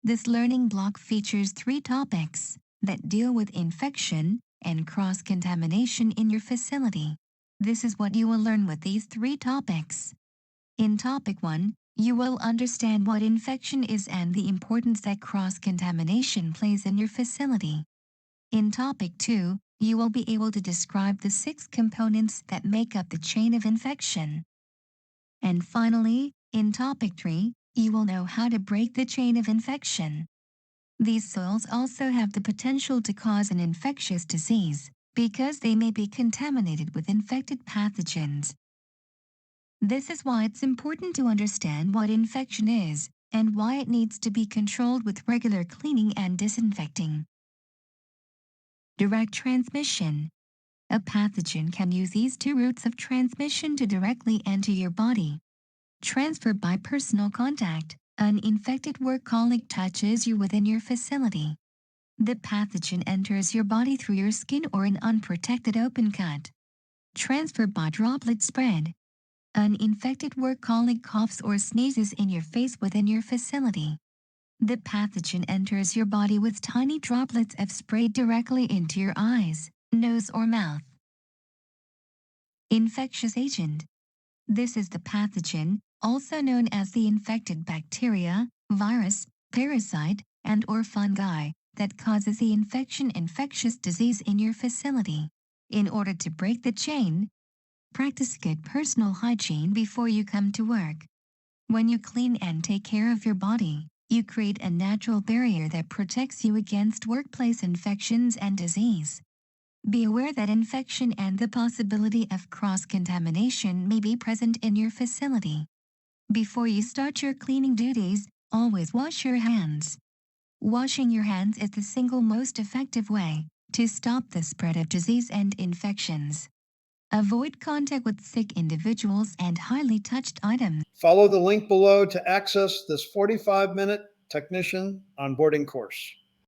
This learning block features 3 topics that deal with infection and cross-contamination in your facility. This is what you will learn with these 3 topics. In Topic 1, you will understand what infection is and the importance that cross-contamination plays in your facility. In Topic 2, you will be able to describe the 6 components that make up the chain of infection. And finally, in Topic 3, you will know how to break the chain of infection. These soils also have the potential to cause an infectious disease because they may be contaminated with infected pathogens. This is why it's important to understand what infection is and why it needs to be controlled with regular cleaning and disinfecting. Direct transmission. A pathogen can use these 2 routes of transmission to directly enter your body. Transfer by personal contact. An infected work colleague touches you within your facility. The pathogen enters your body through your skin or an unprotected open cut. Transfer by droplet spread. An infected work colleague coughs or sneezes in your face within your facility. The pathogen enters your body with tiny droplets of spray directly into your eyes, nose, or mouth. Infectious agent. This is the pathogen, also known as the infected bacteria, virus, parasite, and/or fungi, that causes the infectious disease in your facility. In order to break the chain, practice good personal hygiene before you come to work. When you clean and take care of your body, you create a natural barrier that protects you against workplace infections and disease. Be aware that infection and the possibility of cross-contamination may be present in your facility. Before you start your cleaning duties, always wash your hands. Washing your hands is the single most effective way to stop the spread of disease and infections. Avoid contact with sick individuals and highly touched items. Follow the link below to access this 45-minute technician onboarding course.